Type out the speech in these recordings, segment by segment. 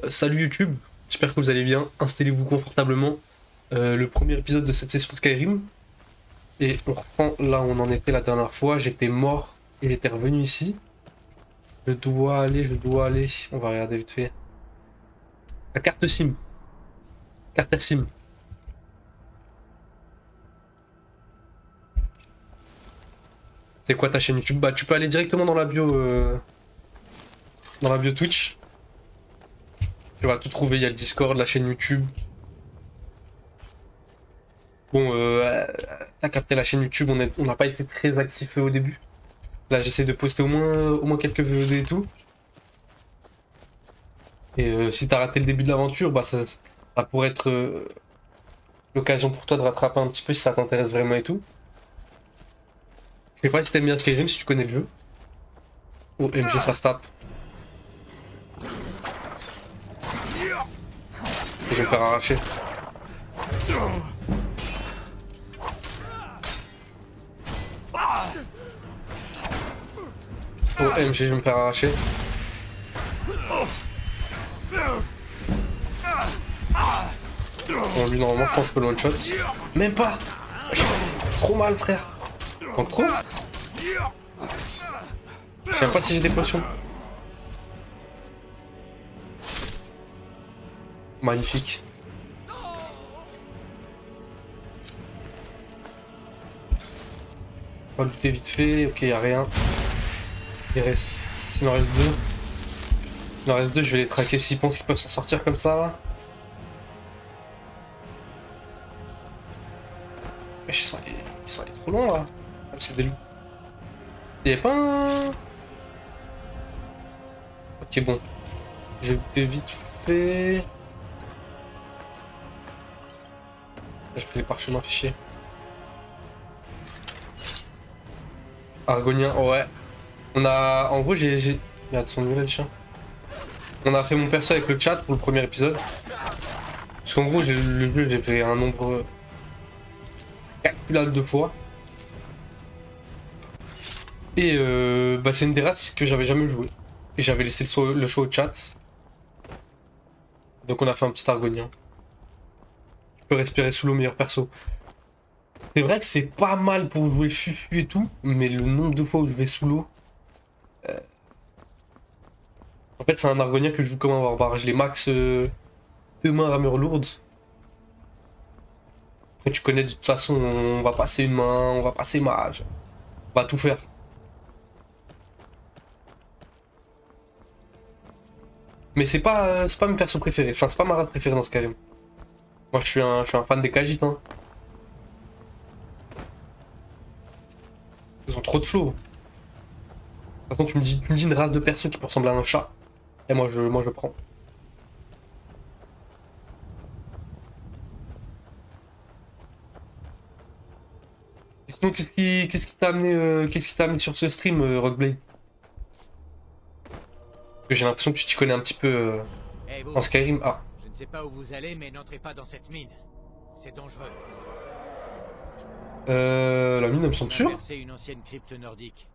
Salut YouTube, j'espère que vous allez bien, installez-vous confortablement. Le premier épisode de cette session de Skyrim. Et on reprend là où on en était la dernière fois, j'étais mort et j'étais revenu ici. Je dois aller, on va regarder vite fait. La carte SIM, carte à SIM. C'est quoi ta chaîne YouTube? Bah tu peux aller directement dans la bio Twitch. Tu vas tout trouver, il y a le Discord, la chaîne YouTube. Bon, t'as capté la chaîne YouTube, on n'a pas été très actifs au début. Là, j'essaie de poster au moins quelques vidéos et tout. Et si t'as raté le début de l'aventure, bah ça pourrait être l'occasion pour toi de rattraper un petit peu si ça t'intéresse vraiment et tout. Je sais pas si t'aimes bien Skyrim, si tu connais le jeu. Oh, MG, ça se tape. Je vais me faire arracher. Oh, MG, je vais me faire arracher. Bon, lui, normalement, je pense que je peux le one-shot. Même pas! Trop mal, frère. Quand trop? Je sais même pas si j'ai des potions. Magnifique. On va looter vite fait. Ok, y a rien. Il en reste deux. Il en reste deux, je vais les traquer s'ils pensent qu'ils peuvent s'en sortir comme ça là. Mais ils sont allés trop loin là. Ah, c'est des loups. Il y avait pas un... Ok, bon. J'ai looté vite fait. J'ai pris les parchemins, fichiers. Argonien, ouais. On a... En gros, j'ai... Regarde son nouvel chien. On a fait mon perso avec le chat pour le premier épisode. Parce qu'en gros, le jeu, j'ai fait un nombre calculable de fois. Et bah, c'est une des races que j'avais jamais joué. Et j'avais laissé le choix au chat. Donc on a fait un petit argonien. Tu peux respirer sous l'eau, meilleur perso. C'est vrai que c'est pas mal pour jouer fufu et tout, mais le nombre de fois où je vais sous l'eau... En fait, c'est un argonien que je joue comme un barbare. Je les max deux mains ramure lourde. Après, tu connais de toute façon, on va passer une main, on va passer mage. On va tout faire. Mais c'est pas mes persos préférés. Enfin, c'est pas ma race préférée dans Skyrim. Moi, je suis un fan des Khajiit, hein. Ils ont trop de flow. De toute façon, tu me dis une race de perso qui peut ressembler à un chat. Et moi, je le prends. Et sinon, qu'est-ce qui t'a amené sur ce stream, Rockblade? Parce que j'ai l'impression que tu t'y connais un petit peu Hey vous, en Skyrim. Ah, je ne sais pas où vous allez, mais n'entrez pas dans cette mine. C'est dangereux. la mine, elle me semble sûre. Traversez une ancienne crypte nordique.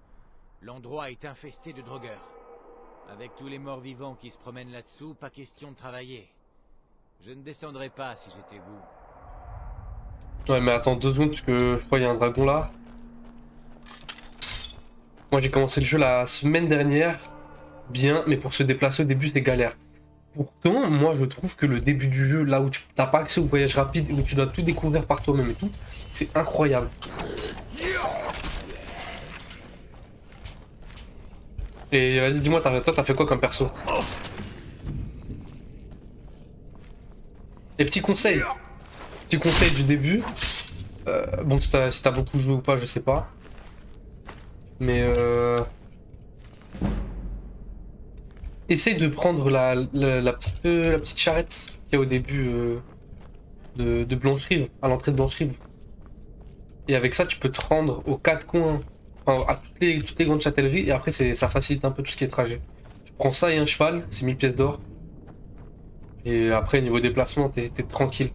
L'endroit est infesté de drogueurs. Avec tous les morts vivants qui se promènent là-dessous, pas question de travailler. Je ne descendrai pas si j'étais vous. Ouais, mais attends 2 secondes, parce que je crois qu'il y a un dragon là. Moi, j'ai commencé le jeu la semaine dernière. Bien, mais pour se déplacer au début, c'est galère. Pourtant, moi, je trouve que le début du jeu, là où tu n'as pas accès au voyage rapide, où tu dois tout découvrir par toi-même et tout, c'est incroyable. Et vas-y, dis-moi, toi, t'as fait quoi comme perso? Et petit conseil du début. Bon, si t'as beaucoup joué ou pas, je sais pas. Mais essaye de prendre la petite charrette qu'il y a au début de Blancherive, à l'entrée de Blancherive. Et avec ça, tu peux te rendre aux 4 coins, enfin, à toutes les grandes châtelleries, et après, ça facilite un peu tout ce qui est trajet. Tu prends ça et un cheval, c'est 1000 pièces d'or. Et après, niveau déplacement, t'es tranquille.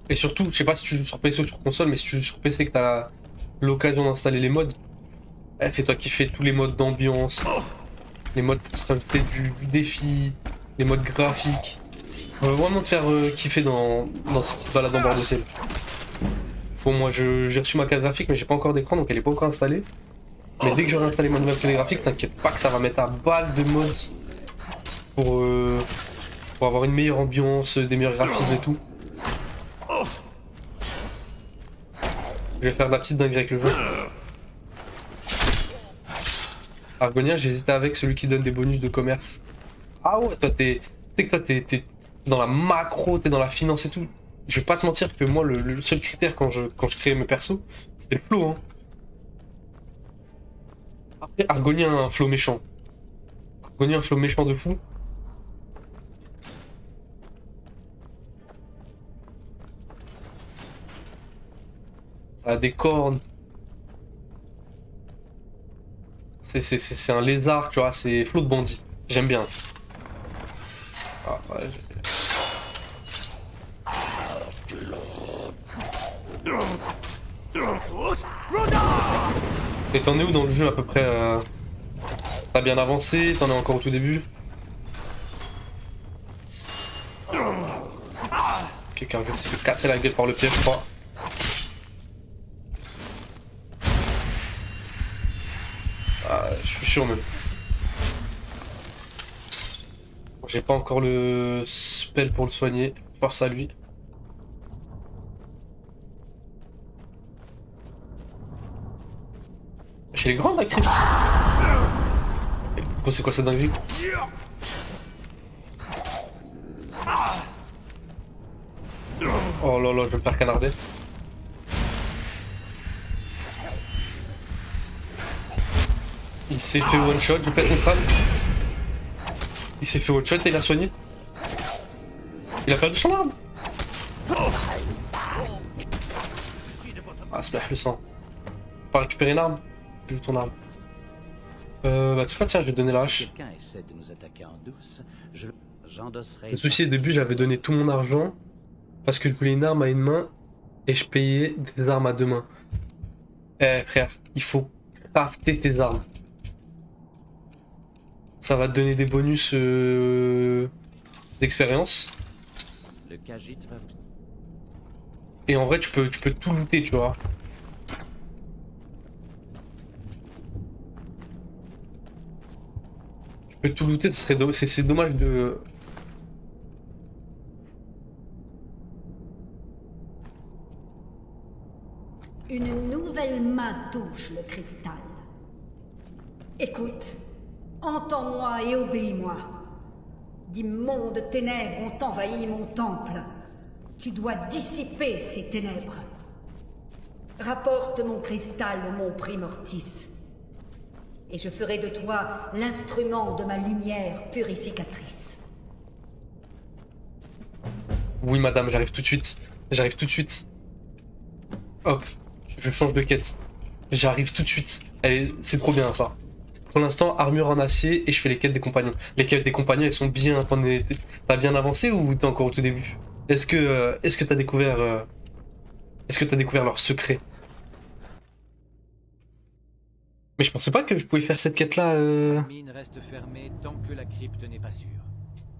Et surtout, je sais pas si tu joues sur PC ou sur console, mais si tu joues sur PC et que t'as l'occasion d'installer les mods, Fais-toi kiffer tous les modes d'ambiance, les modes pour se rajouter du défi, les modes graphiques. On va vraiment te faire kiffer dans cette petite balade en bord de ciel. Bon, moi j'ai reçu ma carte graphique, mais j'ai pas encore d'écran donc elle est pas encore installée. Mais dès que j'aurai installé ma nouvelle carte graphique, t'inquiète pas que ça va mettre à balle de modes pour avoir une meilleure ambiance, des meilleurs graphismes et tout. Je vais faire de la petite dinguerie avec le jeu. Argonia, j'ai hésité avec celui qui donne des bonus de commerce. Ah ouais, toi tu sais que toi t'es dans la macro, t'es dans la finance et tout. Je vais pas te mentir que moi le seul critère quand je crée mes persos, c'est le flow. Hein. Après Argonia a un flow méchant. Argonia a un flow méchant de fou. Ça a des cornes. C'est un lézard, tu vois, c'est flow de bandit. J'aime bien. Ah, ouais, et t'en es où dans le jeu à peu près T'as bien avancé, t'en es encore au tout début. Ok, Cargo s'est fait casser la gueule par le piège, je crois. Ah, je suis sûr même. J'ai pas encore le spell pour le soigner. Force à lui. Chez les grands, la crypte. Oh, c'est quoi cette dinguerie? Oh là là, je vais me faire canarder. Il s'est fait one shot, je pète mon crâne. Il s'est fait one shot et il a soigné. Il a perdu son arme. Ah, c'est bien le sang. Pas récupérer une arme. J'ai eu ton arme. Bah tu sais quoi, tiens, je vais te donner la hache. Le souci au début, j'avais donné tout mon argent parce que je voulais une arme à une main et je payais des armes à deux mains. Eh frère, il faut crafter tes armes. Ça va te donner des bonus d'expérience. Et en vrai, tu peux tout looter, tu vois. Tu peux tout looter, c'est dommage de... Une nouvelle main touche le cristal. Écoute, entends-moi et obéis-moi. D'immondes ténèbres ont envahi mon temple. Tu dois dissiper ces ténèbres. Rapporte mon cristal au mont Primortis. Et je ferai de toi l'instrument de ma lumière purificatrice. Oui madame, j'arrive tout de suite. J'arrive tout de suite. Hop, je change de quête. J'arrive tout de suite. C'est trop bien ça. Pour l'instant, armure en acier et je fais les quêtes des compagnons. Les quêtes des compagnons, elles sont bien... T'as bien avancé ou t'es encore au tout début? Est-ce que t'as découvert... Est-ce que t'as découvert leur secret? Mais je pensais pas que je pouvais faire cette quête-là. La mine reste fermée tant que la crypte n'est pas sûre.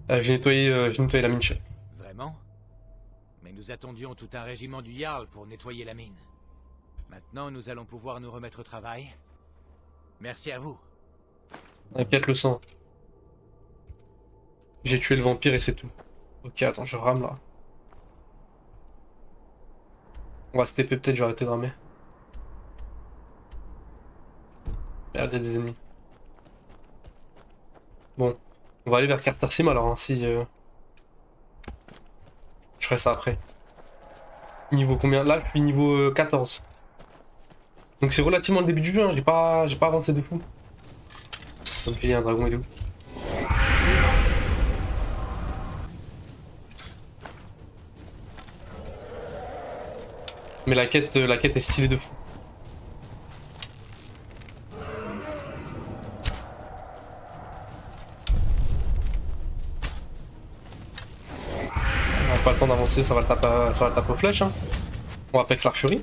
J'ai nettoyé la mine. Vraiment? Mais nous attendions tout un régiment du Jarl pour nettoyer la mine. Maintenant, nous allons pouvoir nous remettre au travail. Merci à vous. T'inquiète le sang. J'ai tué le vampire et c'est tout. Ok, attends, je rame là. On va se TP peut-être, je vais arrêter de ramer. Merde, il y a des ennemis. Bon, on va aller vers Carter Sim alors, hein, si... Je ferai ça après. Niveau combien? Là, je suis niveau 14. Donc c'est relativement le début du jeu, hein. J'ai pas avancé de fou. Donc il y a un dragon, il est où? Mais la quête est stylée de fou. On n'a pas le temps d'avancer, ça va le taper aux flèches. Hein. On va pex l'archerie.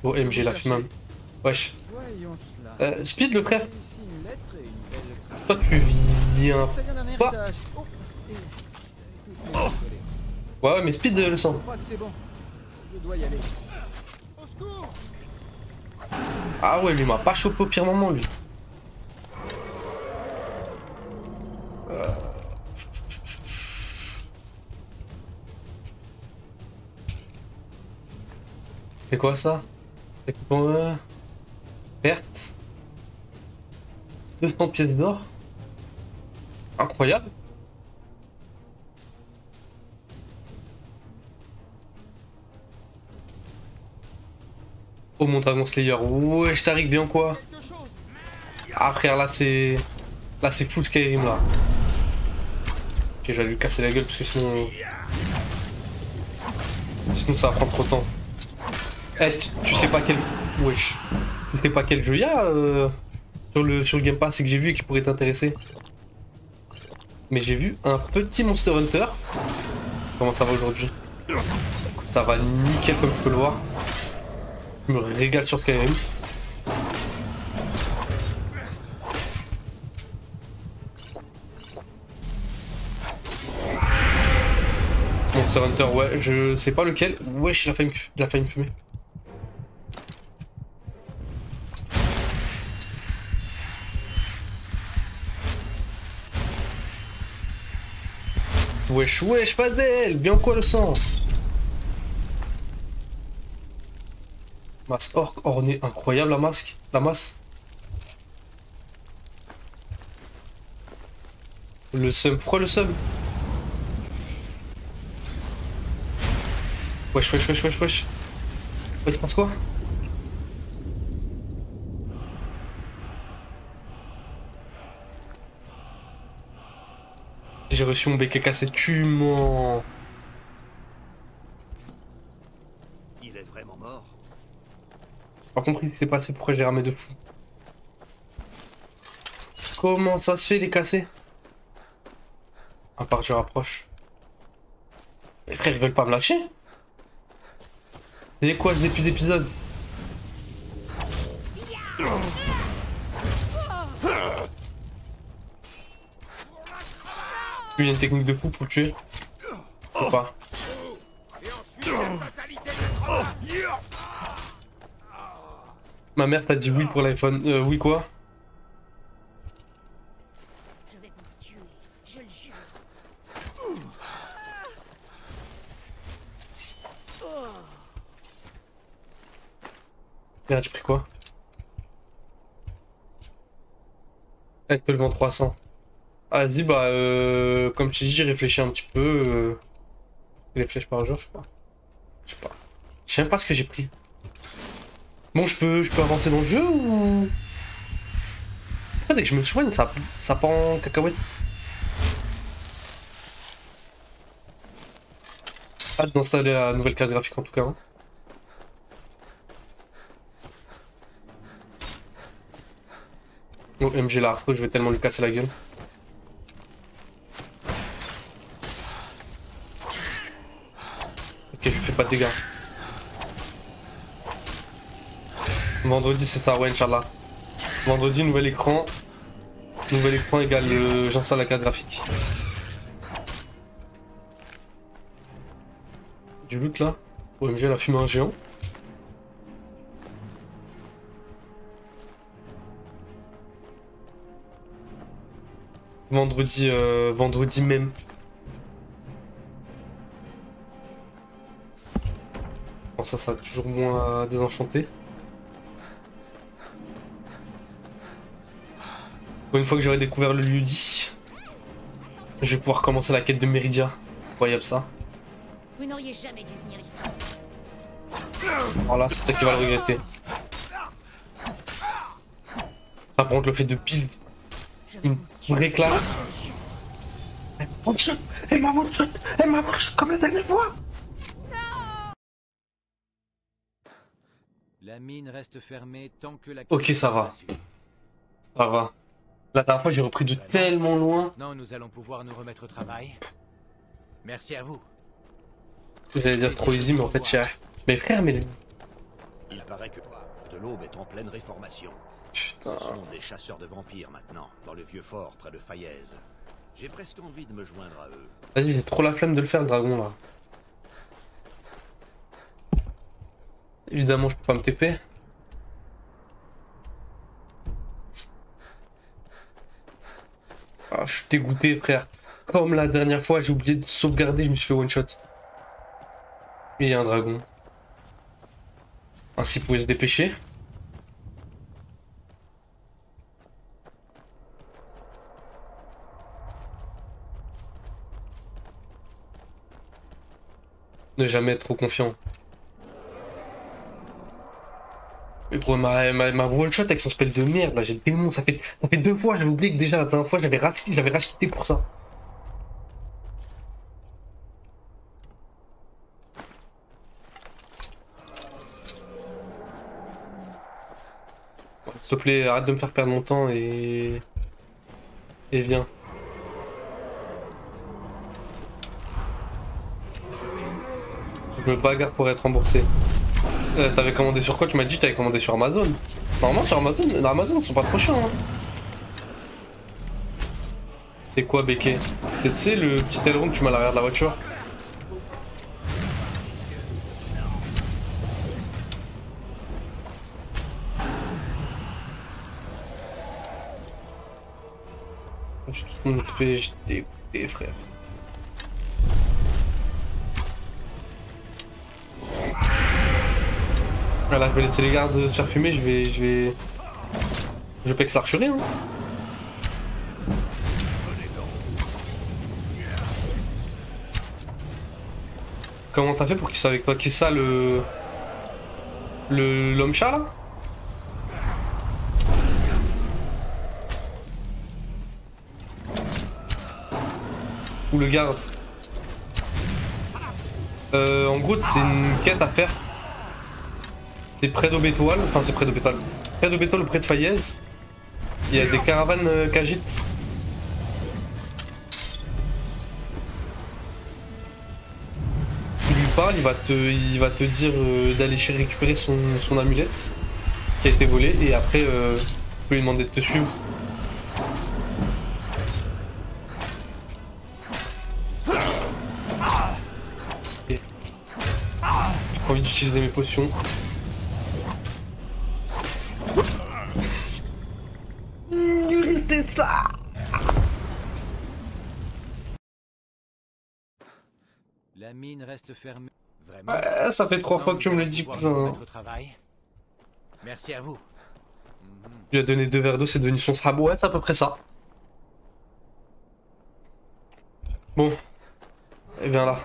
Oh, MG la fumée. Wesh. Voyons cela. Speed le frère. Ici une lettre et une belle... Toi tu viens Ça vient d'un pas. héritage. Oh, et toutes mes condoléances. Ouais, mais Speed le sang. Je crois que c'est bon. Je dois y aller. Au secours! Ah ouais, lui m'a pas chopé au pire moment lui. C'est quoi ça? C'est quoi? Perte. 200 pièces d'or. Incroyable. Oh mon Dragon Slayer. Ouais, je t'arrive bien quoi? Ah frère, là c'est... Là c'est full Skyrim là. Ok, je vais lui casser la gueule parce que sinon... Sinon ça va prendre trop de temps. Eh, tu sais pas quel... Wesh. Tu sais pas quel jeu il y a sur le Game Pass et que j'ai vu et qui pourrait t'intéresser. Mais j'ai vu un petit Monster Hunter. Comment ça va aujourd'hui? Ça va nickel comme tu peux le voir. Je me régale sur Skyrim. Monster Hunter, ouais, je sais pas lequel. Wesh, il a failli me fumer. Wesh, wesh, pas d'elle. Bien quoi le sang? Masse orc ornée, incroyable la masse. Le seum, pourquoi le seum? Wesh, wesh, wesh, wesh, wesh. Il se passe quoi? J'ai reçu mon béquet cassé, tu mens. Il est vraiment mort. J'ai pas compris ce qui s'est passé, pourquoi j'ai ramé de fou. Comment ça se fait les casser? À part je rapproche. Mais frère, ils veulent pas me lâcher? C'est quoi ce début d'épisode? Lui il y a une technique de fou pour le tuer. Faut pas. Ma mère t'a dit oui pour l'iPhone. Oui quoi? Je vais vous tuer, je le jure. Merde, j'ai pris quoi? Elle te le vend 300. Vas-y, bah, comme tu dis, j'ai réfléchi un petit peu. Les flèches par jour, je sais pas. Je sais pas. Je sais même pas ce que j'ai pris. Bon, je peux avancer dans le jeu ou... Ah, dès que je me soigne, ça part en cacahuète. Hâte d'installer la nouvelle carte graphique en tout cas. Hein. Oh, MG là, je vais tellement lui casser la gueule. Ok, je fais pas de dégâts. Vendredi, c'est ça, ouais, Inch'Allah. Vendredi, nouvel écran. Nouvel écran égale j'installe la carte graphique. Du loot là. OMG, elle a fumé un géant. Vendredi même. Bon, ça va toujours moins désenchanté. Bon, une fois que j'aurai découvert le lieu-dit, je vais pouvoir commencer la quête de Meridia. Incroyable ça. Vous n'auriez jamais dû venir ici. Alors là, c'est toi qui vas le regretter. Par contre, le fait de build une vraie classe. Elle m'a one-shot comme la dernière fois. La mine reste fermée tant que la... Ok, ça va. Ça va. La dernière fois, j'ai repris de tellement loin. Non, nous allons pouvoir nous remettre au travail. Merci à vous. J'allais dire trop easy, mais en fait, cher. Mais frère, mais Il paraît que de l'Aube est en pleine réformation. Putain. Ce sont des chasseurs de vampires maintenant, dans le vieux fort près de Faillaise. J'ai presque envie de me joindre à eux. Vas-y, j'ai trop la flemme de le faire, le dragon, là. Évidemment, je peux pas me TP. Ah, je suis dégoûté, frère. Comme la dernière fois, j'ai oublié de sauvegarder, je me suis fait one shot. Et il y a un dragon. Ainsi, il pouvait se dépêcher. Ne jamais être trop confiant. Mais gros, ma one shot avec son spell de merde, là, j'ai le démon. Ça fait 2 fois, j'avais oublié que déjà la dernière fois, j'avais racheté pour ça. S'il te plaît, arrête de me faire perdre mon temps et viens. Je me bagarre pour être remboursé. T'avais commandé sur quoi? Tu m'as dit que t'avais commandé sur Amazon. Normalement sur Amazon, ils sont pas trop chiants. Hein. C'est quoi Béquet? Tu sais le petit aileron que tu m'as à l'arrière de la voiture? Je suis tout mon XP, j'étais dégoûté frère. Voilà, je vais laisser les gardes se faire fumer, je pexe l'archerie hein. Comment t'as fait pour qu'il soit avec toi? Qui est ça l'homme chat là? Ou le garde? En gros c'est une quête à faire. C'est près d'Aubétoile, enfin c'est près d'Aubétoile. Près d'Aubétoile ou près de Faillaise. Il y a des caravanes qu'agitent. Tu lui parles, il va te dire d'aller récupérer son amulette qui a été volée et après tu peux lui demander de te suivre. Okay. J'ai pas envie d'utiliser mes potions. C'est ça. La mine reste fermée. Vraiment? Ouais, ça fait 3 fois que tu me le dis, cousin. Merci à vous. Il lui a donné 2 verres d'eau, c'est devenu son sabot. Ouais, c'est à peu près ça. Bon. Et viens là.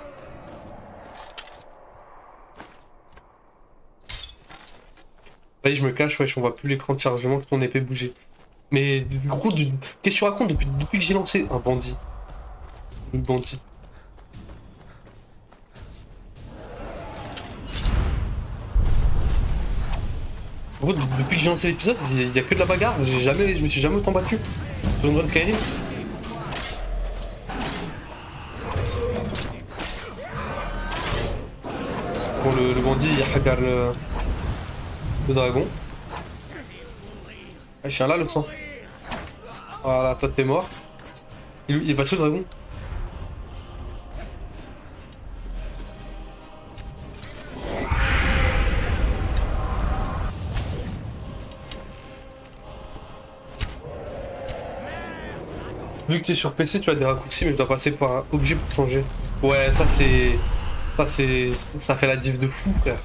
Vas-y, je me cache, wesh, on voit plus l'écran de chargement que ton épée bouger. Mais gros, qu'est-ce que tu racontes depuis que j'ai lancé un bandit? Le bandit. Gros, depuis que j'ai lancé l'épisode, il y a que de la bagarre. Je me suis jamais autant battu sur une run Skyrim. Bon, le bandit, il regarde le dragon. Ah, je suis là, le sang. Voilà, toi t'es mort. Il est passé le dragon. Vu que t'es sur PC, tu as des raccourcis, mais je dois passer par un objet pour changer. Ouais, ça c'est... Ça fait la diff de fou, frère.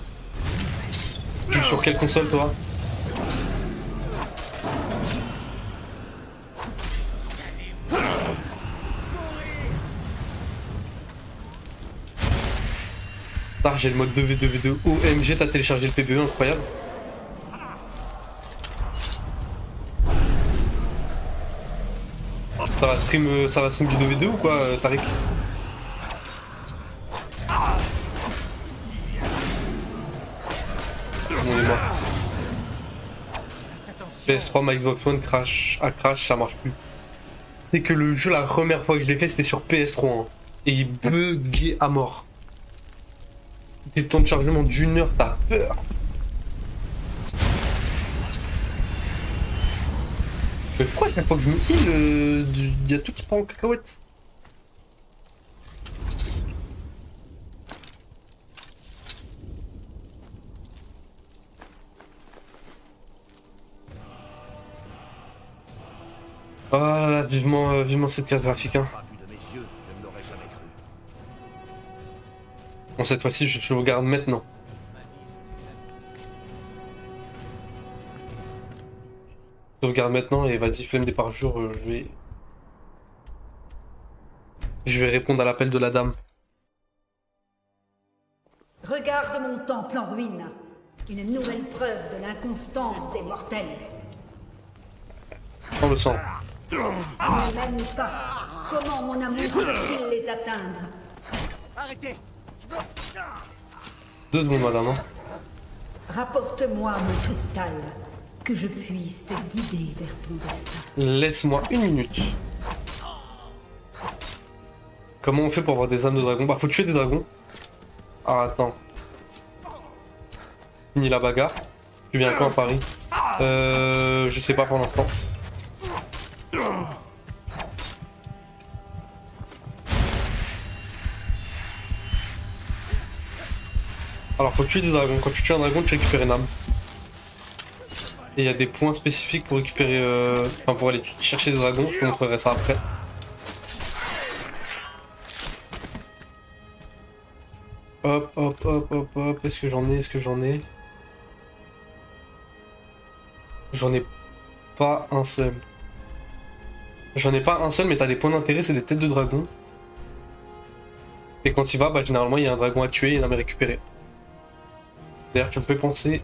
Tu joues sur quelle console, toi? Ah, j'ai le mode 2v2v2. OMG, t'as téléchargé le PBE, incroyable. Ça va stream du 2v2 ou quoi, Tariq? C'est bon, il est mort. PS3, ma Xbox One crash, ça marche plus. C'est que le jeu, la première fois que je l'ai fait, c'était sur PS3. Hein, et il buguait à mort. Des temps de chargement d'1 heure, t'as peur. Mais pourquoi à chaque fois que je me kill, il y a tout qui part en cacahuète? Oh là là, vivement cette carte graphique. Hein. Pas vu de mes yeux, je ne l'aurais jamais cru. Bon, cette fois-ci, je sauvegarde maintenant. Sauvegarde maintenant et vas-y, flemme des par jour, je vais répondre à l'appel de la dame. Regarde mon temple en ruine. Une nouvelle preuve de l'inconstance des mortels. On le sent. S'ils ne m'aiment pas, comment mon amour peut-il les atteindre? Arrêtez! 2 secondes, madame. Hein. Rapporte-moi mon cristal, que je puisse te guider vers ton destin. Laisse-moi 1 minute. Comment on fait pour avoir des âmes de dragon? Bah, faut tuer des dragons. Ah, attends. Fini la bagarre. Tu viens quand à Paris? Je sais pas pour l'instant. Alors, faut tuer des dragons. Quand tu tues un dragon, tu récupères une âme. Et il y a des points spécifiques pour récupérer. Enfin, pour aller chercher des dragons. Je te montrerai ça après. Hop, hop, hop, hop, hop. Est-ce que j'en ai? Est-ce que j'en ai? J'en ai pas un seul. J'en ai pas un seul, mais t'as des points d'intérêt, c'est des têtes de dragon. Et quand tu vas, bah généralement il y a un dragon à tuer et une âme à récupérer. D'ailleurs, tu me fais penser.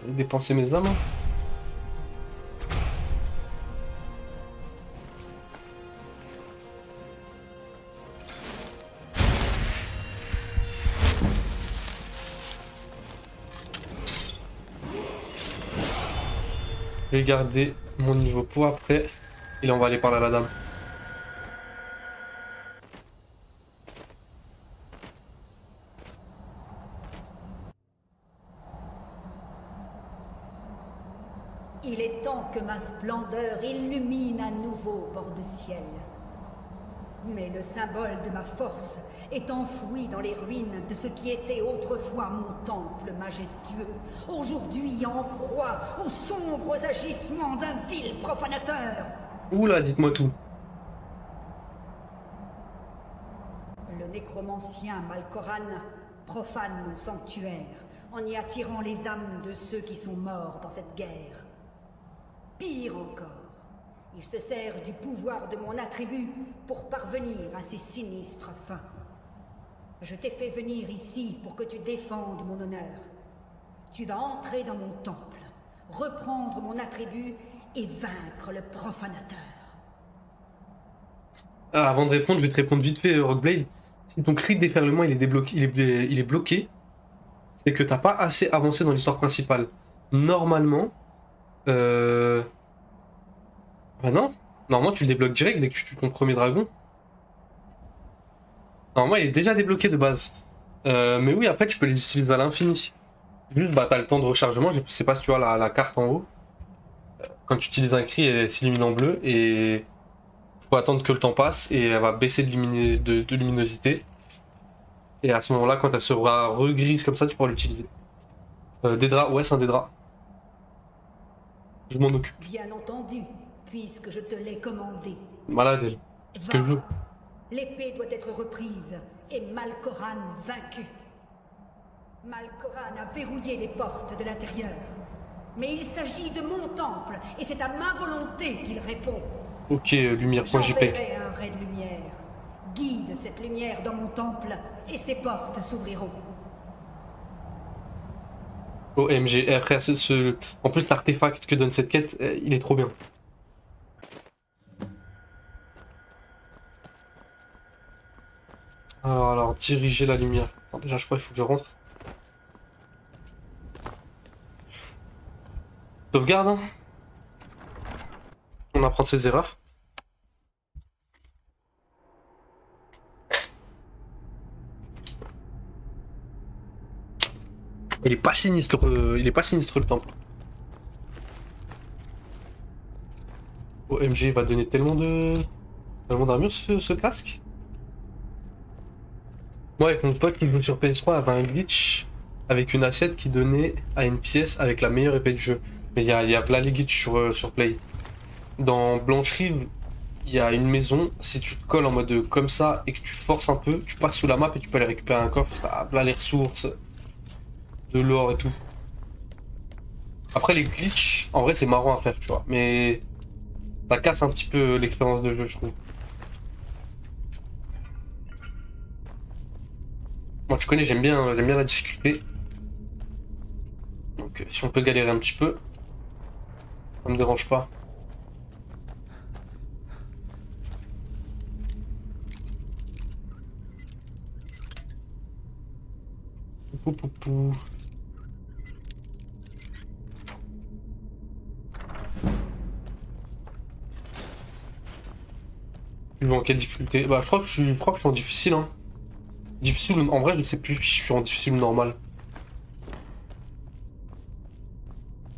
Dépenser mes âmes. Je vais garder mon niveau pour après. Et là, on va aller parler à la dame. Il est temps que ma splendeur illumine un nouveau bord de ciel. Mais le symbole de ma force est enfoui dans les ruines de ce qui était autrefois mon temple majestueux, aujourd'hui en proie aux sombres agissements d'un vil profanateur. Oula, dites-moi tout. Le nécromancien Malkoran profane mon sanctuaire en y attirant les âmes de ceux qui sont morts dans cette guerre. Pire encore, il se sert du pouvoir de mon attribut pour parvenir à ses sinistres fins. Je t'ai fait venir ici pour que tu défendes mon honneur. Tu vas entrer dans mon temple, reprendre mon attribut et vaincre le profanateur. Ah, avant de répondre, je vais te répondre vite fait, Rockblade. Si ton cri de déferlement il est débloqué, il est bloqué, c'est que t'as pas assez avancé dans l'histoire principale. Normalement, bah non. Normalement, tu le débloques direct dès que tu tues ton premier dragon. Normalement, il est déjà débloqué de base. Mais oui, après, tu peux les utiliser à l'infini. Juste, bah, t'as le temps de rechargement. Je sais pas si tu vois la carte en haut. Quand tu utilises un cri, elle s'illumine en bleu. Et faut attendre que le temps passe. Et elle va baisser de luminosité. Et à ce moment-là, quand elle sera regrise comme ça, tu pourras l'utiliser. Des draps, ouais, c'est un des draps. Je m'en occupe. Bien entendu, puisque je te l'ai commandé. Malade, elle. C'est ce que je veux. L'épée doit être reprise et Malkoran vaincu. Malkoran a verrouillé les portes de l'intérieur. Mais il s'agit de mon temple et c'est à ma volonté qu'il répond. Ok, lumière.jpg. J'enverrai un ray de lumière. Guide cette lumière dans mon temple et ses portes s'ouvriront. OMG, frère, en plus l'artefact que donne cette quête, il est trop bien. Alors, diriger la lumière. Attends, déjà, je crois qu'il faut que je rentre. Sauvegarde. Hein. On apprend de ses erreurs. Il est pas sinistre le temple. OMG, il va donner tellement d'armure ce casque. Moi, avec mon pote qui joue sur PS3, avait un glitch avec une assiette qui donnait à une pièce avec la meilleure épée du jeu. Mais il y a là les glitches sur Play. Dans Blancherive, il y a une maison, si tu te colles en mode comme ça et que tu forces un peu, tu passes sous la map et tu peux aller récupérer un coffre, t'as là les ressources, de l'or et tout. Après les glitches, en vrai c'est marrant à faire, tu vois, mais ça casse un petit peu l'expérience de jeu, je trouve. Moi tu connais, j'aime bien la difficulté. Donc si on peut galérer un petit peu, ça me dérange pas. Pou, pou, pou. Je joue en quelle difficulté? Bah je crois que je suis en difficile hein. Difficile en vrai je ne sais plus si je suis en difficile ou normal.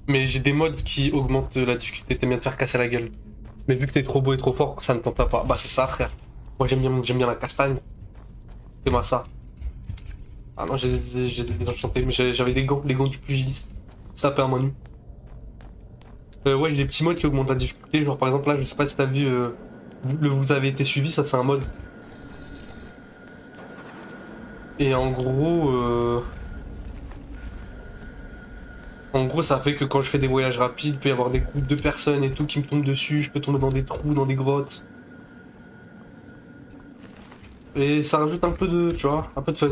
Mais j'ai des modes qui augmentent la difficulté, t'aimes bien te faire casser la gueule. Mais vu que t'es trop beau et trop fort, ça ne tente pas. Bah c'est ça frère. Moi j'aime bien la castagne. Fais-moi ça. Ah non j'ai désenchanté, mais j'avais des gants, les gants du pugiliste. Ça fait à main nue. Ouais j'ai des petits modes qui augmentent la difficulté, genre par exemple là je sais pas si t'as vu vous avez été suivi, ça c'est un mode. Et en gros ça fait que quand je fais des voyages rapides, il peut y avoir des groupes de personnes et tout qui me tombent dessus, je peux tomber dans des trous, dans des grottes. Et ça rajoute un peu de, tu vois, un peu de fun.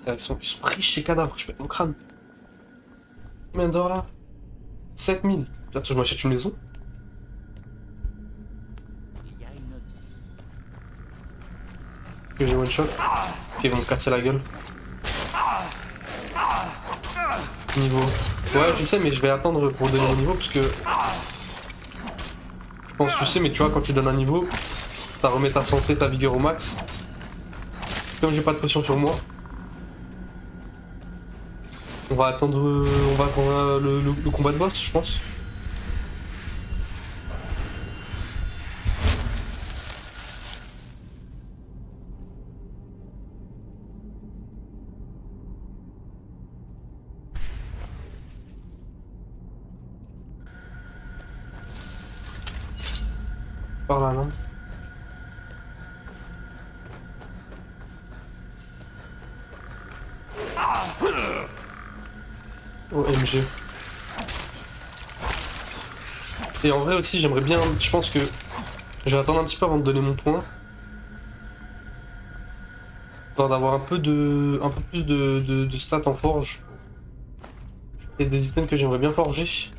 Ils sont riches ces cadavres, je pète mon crâne. Combien d'or là? 7000. Bientôt je m'achète une maison. Que j'ai one shot. Ok, ils vont me casser la gueule. Niveau. Ouais, je sais, mais je vais attendre pour donner mon niveau parce que. Je pense que tu sais, mais tu vois, quand tu donnes un niveau, ça remet ta santé, ta vigueur au max. Comme j'ai pas de potion sur moi, on va attendre le combat de boss, je pense. Par là, non? OMG. Et en vrai aussi j'aimerais bien, je pense que je vais attendre un petit peu avant de donner mon point. Histoire d'avoir un peu plus de stats en forge. Et des items que j'aimerais bien forger.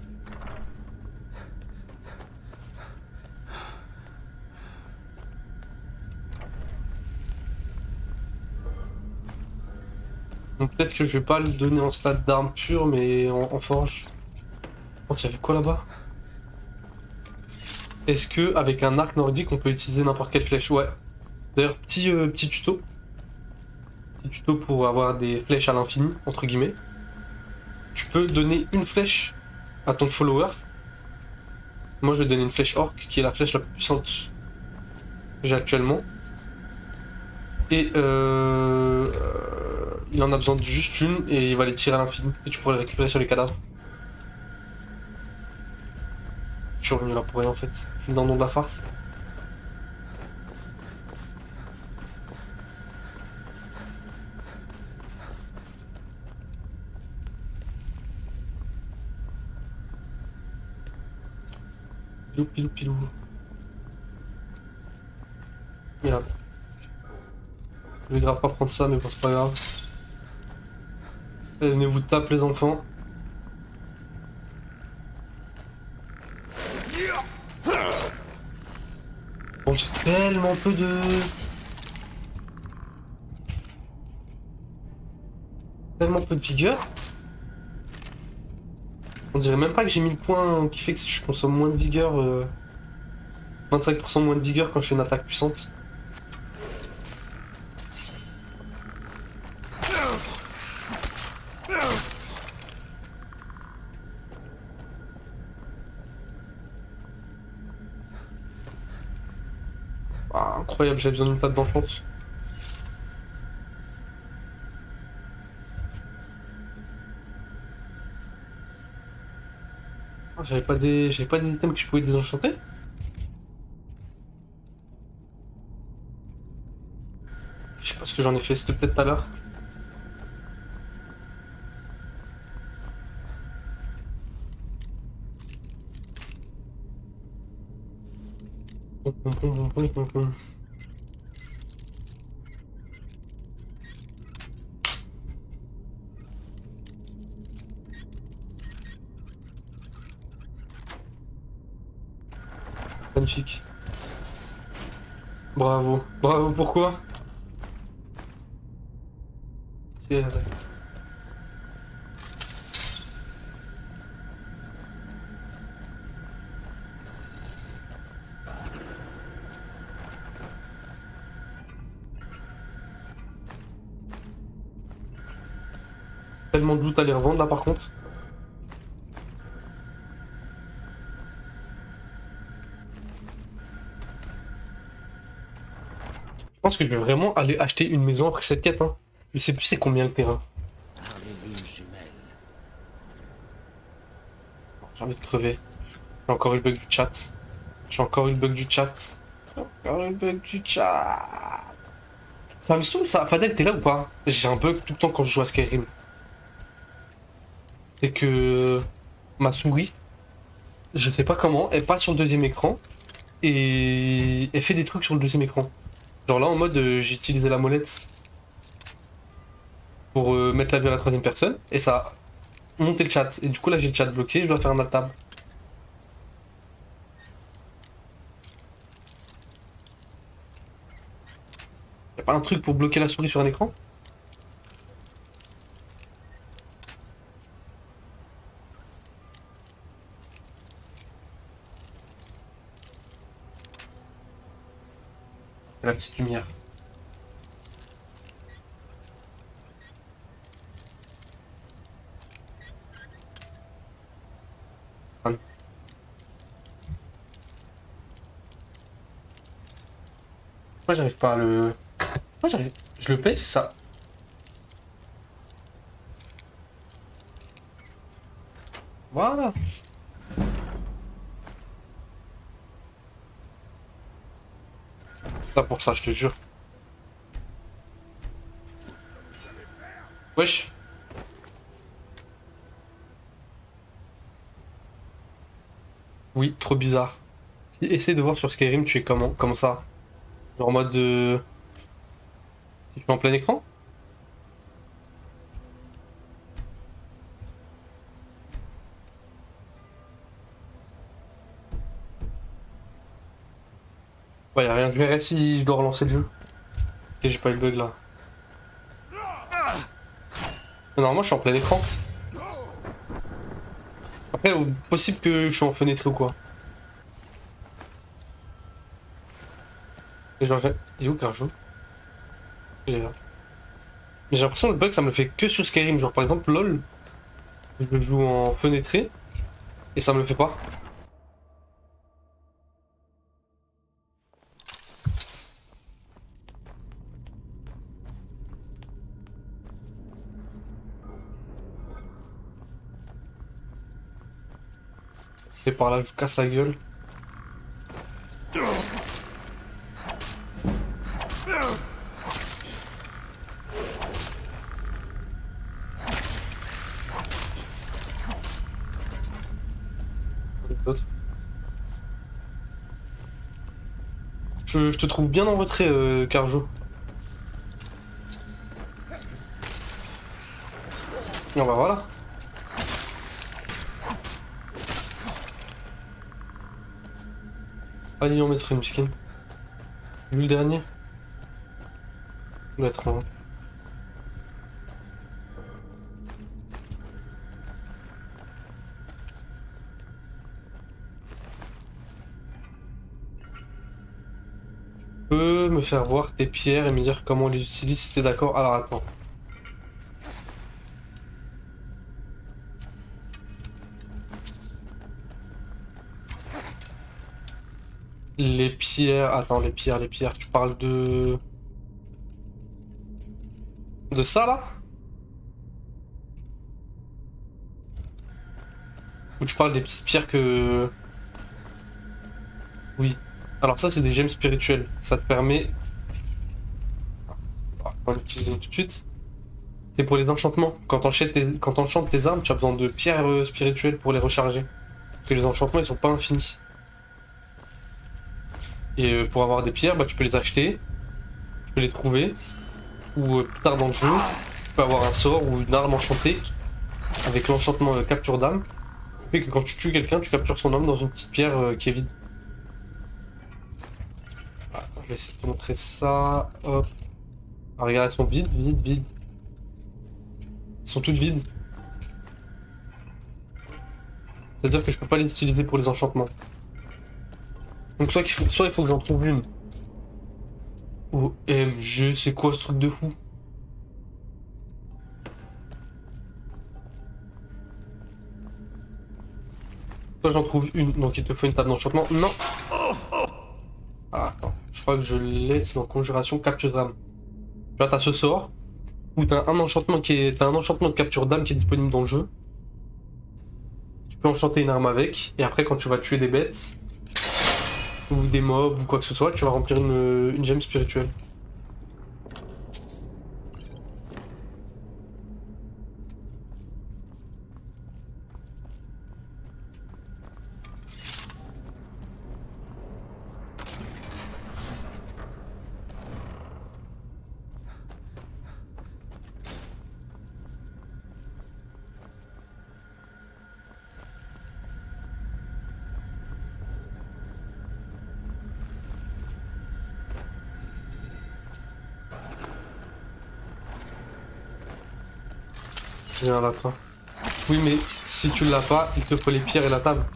Donc peut-être que je vais pas le donner en stade d'armes pure mais en forge. Oh, il y avait quoi là-bas? Est-ce que avec un arc nordique on peut utiliser n'importe quelle flèche? Ouais. D'ailleurs petit tuto. Petit tuto pour avoir des flèches à l'infini, entre guillemets. Tu peux donner une flèche à ton follower. Moi je vais donner une flèche orc qui est la flèche la plus puissante que j'ai actuellement. Et il en a besoin de juste une et il va les tirer à l'infini. Et tu pourrais les récupérer sur les cadavres. Je suis revenu là pour rien en fait. Je suis dans le nom de la farce. Pilou pilou pilou. Merde. Je vais grave pas prendre ça mais bon c'est pas grave. Venez vous taper les enfants. Bon j'ai tellement peu de... Tellement peu de vigueur. On dirait même pas que j'ai mis le point qui fait que je consomme moins de vigueur. 25% moins de vigueur quand je fais une attaque puissante. Incroyable, j'avais besoin d'une table d'enfance. Ah, j'avais pas des items que je pouvais désenchanter. Je sais pas ce que j'en ai fait, c'était peut-être tout à l'heure. Magnifique. Bravo. Bravo, pourquoi? Yeah. Tellement de loot à les revendre là par contre. Je pense que je vais vraiment aller acheter une maison après cette quête. Hein. Je sais plus c'est combien le terrain. J'ai envie de crever. J'ai encore eu le bug du chat. J'ai encore eu le bug du chat. J'ai encore eu le bug du chat. Ça me saoule ça. Fadel, t'es là ou pas? J'ai un bug tout le temps quand je joue à Skyrim. C'est que ma souris, je sais pas comment, elle passe sur le deuxième écran et elle fait des trucs sur le deuxième écran. Genre là en mode j'ai utilisé la molette pour mettre la vue à la troisième personne et ça a monté le chat. Et du coup là j'ai le chat bloqué, je dois faire un alt tab. Y'a pas un truc pour bloquer la souris sur un écran? La petite lumière. Pourquoi j'arrive pas à le... Pourquoi j'arrive... Je le pèse, ça... Voilà. Là pour ça, je te jure. Wesh. Oui, trop bizarre. Essaye de voir sur Skyrim, tu es comment ça? Genre en mode... Tu fais en plein écran? Ouais, y'a rien, je verrai si je dois relancer le jeu. Ok, j'ai pas eu le bug là. Mais normalement, je suis en plein écran. Après, possible que je suis en fenêtre ou quoi. Et genre, il est où Carjo? Il est là. Mais j'ai l'impression que le bug ça me le fait que sur Skyrim. Genre par exemple, LOL, je joue en fenêtré et ça me le fait pas. Et par là, je vous casse la gueule. Je te trouve bien en retrait, Carjo. Et on va voilà. Allez, on mettra une skin. Lui le dernier. Mettre en... Peux me faire voir tes pierres et me dire comment on les utilise si t'es d'accord. Alors attends. Les pierres... Attends, les pierres. Tu parles de... De ça, là? Ou tu parles des petites pierres que... Oui. Alors ça, c'est des gemmes spirituelles. Ça te permet... On va l'utiliser tout de suite. C'est pour les enchantements. Quand t'enchantes tes armes, tu as besoin de pierres spirituelles pour les recharger. Parce que les enchantements, ils sont pas infinis. Et pour avoir des pierres, bah, tu peux les acheter. Tu peux les trouver. Ou plus tard dans le jeu, tu peux avoir un sort ou une arme enchantée avec l'enchantement capture d'âme. Fait que quand tu tues quelqu'un, tu captures son âme dans une petite pierre qui est vide. Attends, je vais essayer de te montrer ça. Hop. Ah, regarde, elles sont vides. Elles sont toutes vides. C'est-à-dire que je peux pas les utiliser pour les enchantements. Donc soit il faut que j'en trouve une. OMG, c'est quoi ce truc de fou? Soit j'en trouve une, donc il te faut une table d'enchantement. Non. Ah, attends, je crois que je l'ai, c'est dans conjuration capture d'âme. Tu vois, t'as ce sort, où t'as un enchantement t'as un enchantement de capture d'âme qui est disponible dans le jeu. Tu peux enchanter une arme avec, et après quand tu vas tuer des bêtes, ou des mobs, ou quoi que ce soit, tu vas remplir une gemme spirituelle. Viens là, toi. Oui, mais si tu l'as pas, il te faut les pierres et la table.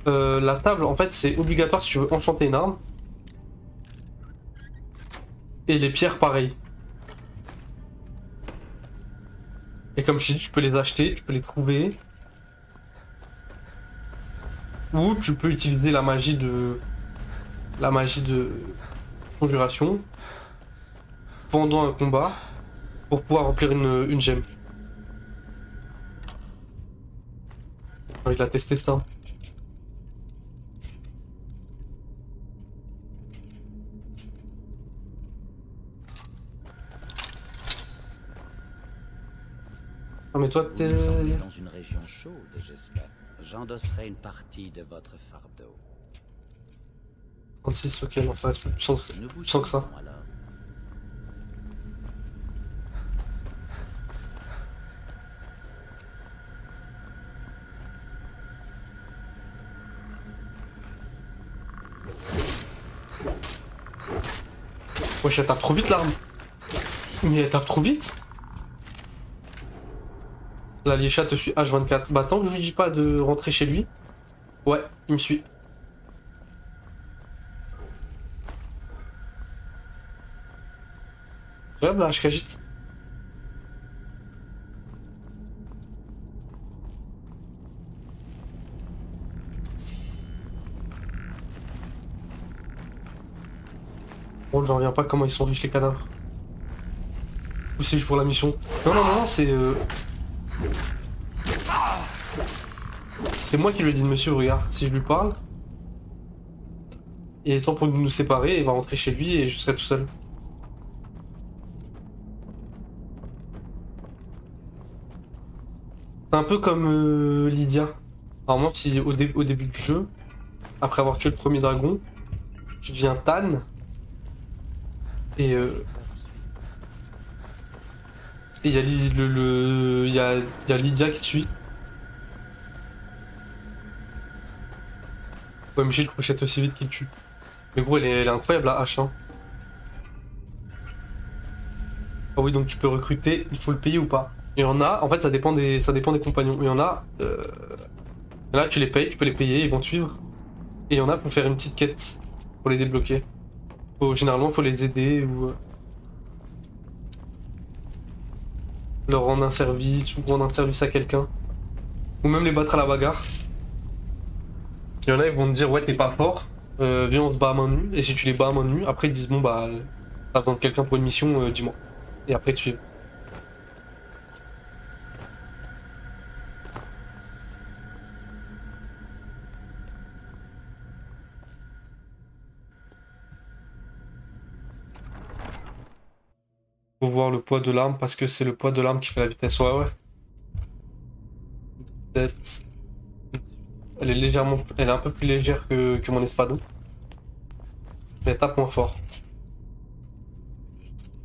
La table, en fait, c'est obligatoire si tu veux enchanter une arme. Et les pierres, pareil. Et comme je t'ai dit, tu peux les acheter, tu peux les trouver. Ou tu peux utiliser la magie de conjuration pendant un combat pour pouvoir remplir une gemme. Il a testé ça. Ah mais toi t'es... Vous semblez dans une région chaude, j'espère. J'endosserai une partie de votre fardeau. 36, ok, non, ça reste plus puissant que ça. Alors. Wesh, elle tape trop vite l'arme. Mais elle tape trop vite. La Liécha te suit H24. Bah tant que je lui dis pas de rentrer chez lui. Ouais, il me suit. Ouais, bah je cagite. Bon, j'en reviens pas comment ils sont riches les cadavres. Ou c'est juste pour la mission. Non, c'est... C'est moi qui lui ai dit, monsieur, regarde, si je lui parle... Il est temps pour nous séparer, il va rentrer chez lui et je serai tout seul. C'est un peu comme Lydia. Normalement, si au début du jeu, après avoir tué le premier dragon, tu deviens Tan. Et il y a il y a Lydia qui te suit. Ouais, Michel crochette aussi vite qu'il tue. Mais gros, elle est incroyable la hache. Hein. Ah oui, donc tu peux recruter, il faut le payer ou pas. Il y en a, en fait ça dépend des compagnons. Il y en a, là tu les payes, tu peux les payer, ils vont te suivre. Et il y en a pour faire une petite quête, pour les débloquer. Généralement faut les aider ou leur rendre un service ou rendre un service à quelqu'un. Ou même les battre à la bagarre. Il y en a, ils vont te dire ouais t'es pas fort, viens on se bat à main nue, et si tu les bats à main nue, après ils disent bon bah t'as besoin de quelqu'un pour une mission, dis-moi. Et après tu suives. Faut voir le poids de l'arme parce que c'est le poids de l'arme qui fait la vitesse. Ouais, ouais. 17. Elle est légèrement. Elle est un peu plus légère que mon Espadon. Mais elle tape moins fort.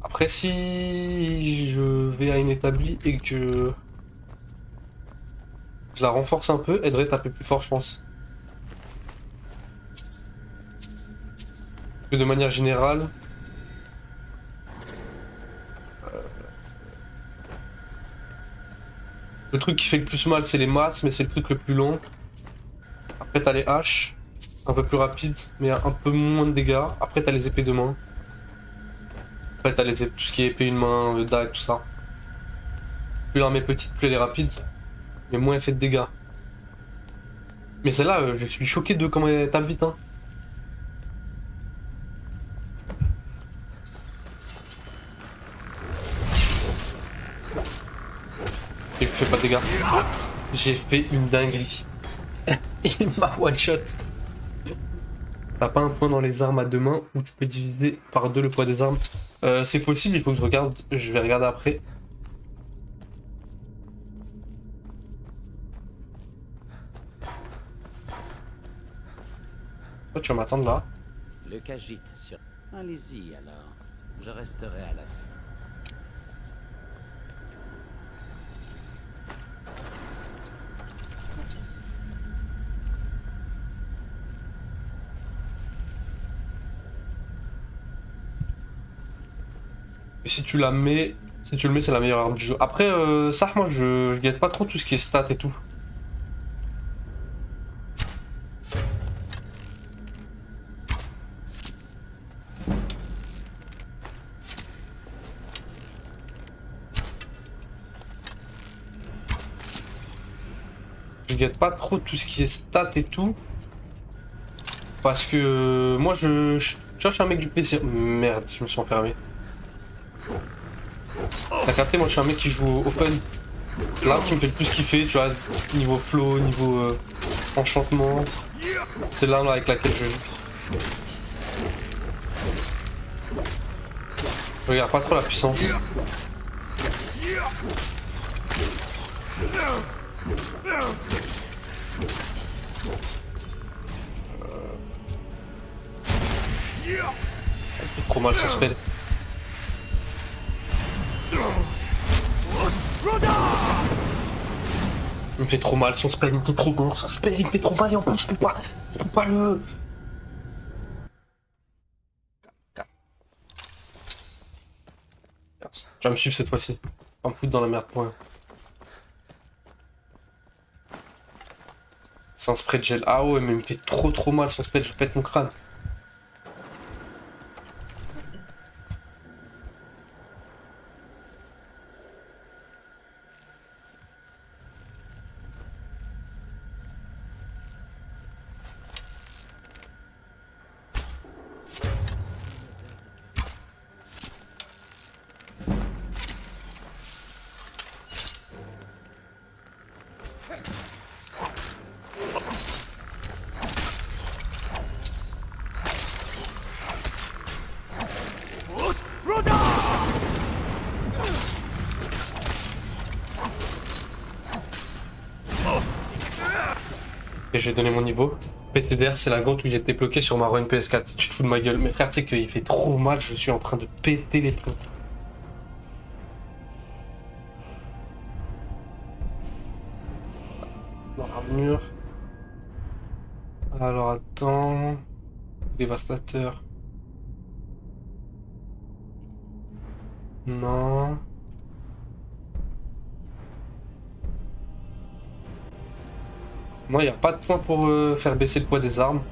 Après, si je vais à une établie et que je la renforce un peu, elle devrait taper plus fort, je pense. Que de manière générale. Le truc qui fait le plus mal, c'est les masses, mais c'est le truc le plus long. Après, t'as les haches, un peu plus rapides, mais un peu moins de dégâts. Après, t'as les épées de main. Après, t'as tout ce qui est épée une main, dague, tout ça. Plus l'arme est petite, plus elle est rapide, mais moins elle fait de dégâts. Mais celle-là, je suis choqué de comment elle tape vite, hein. Et je fais pas de dégâts. J'ai fait une dinguerie. Il m'a one shot. T'as pas un point dans les armes à deux mains où tu peux diviser par deux le poids des armes? C'est possible, il faut que je regarde. Je vais regarder après. Oh, tu vas m'attendre là. Le cas gîte sur... Allez-y alors. Je resterai à la fin. Et si tu la mets, si tu le mets, c'est la meilleure arme du jeu. Après, ça, moi, je guette pas trop tout ce qui est stats et tout. Je guette pas trop tout ce qui est stats et tout. Parce que moi, tu vois, je suis un mec du PC. Merde, je me suis enfermé. T'as capté, moi je suis un mec qui joue au open. L'arme qui me fait le plus kiffer, tu vois, niveau flow, niveau enchantement. C'est l'arme avec laquelle je joue. Je regarde pas trop la puissance. Elle fait trop mal son spell. Il me fait trop mal son spell, il me fait trop mal son spell, il me fait trop mal et en plus je peux pas le... Tu vas me suivre cette fois-ci. Pas me foutre dans la merde pour rien. C'est un spray de gel. Ah ouais mais il me fait trop mal son spell, je pète mon crâne. Et je vais donner mon niveau. PTDR, c'est la grotte où j'étais bloqué sur ma run PS4. Si tu te fous de ma gueule. Mais frère, tu sais qu'il fait trop mal, je suis en train de péter les plombs. Dans l'armure. Alors attends. Dévastateur. Non. Moi, il n'y a pas de point pour faire baisser le poids des armes.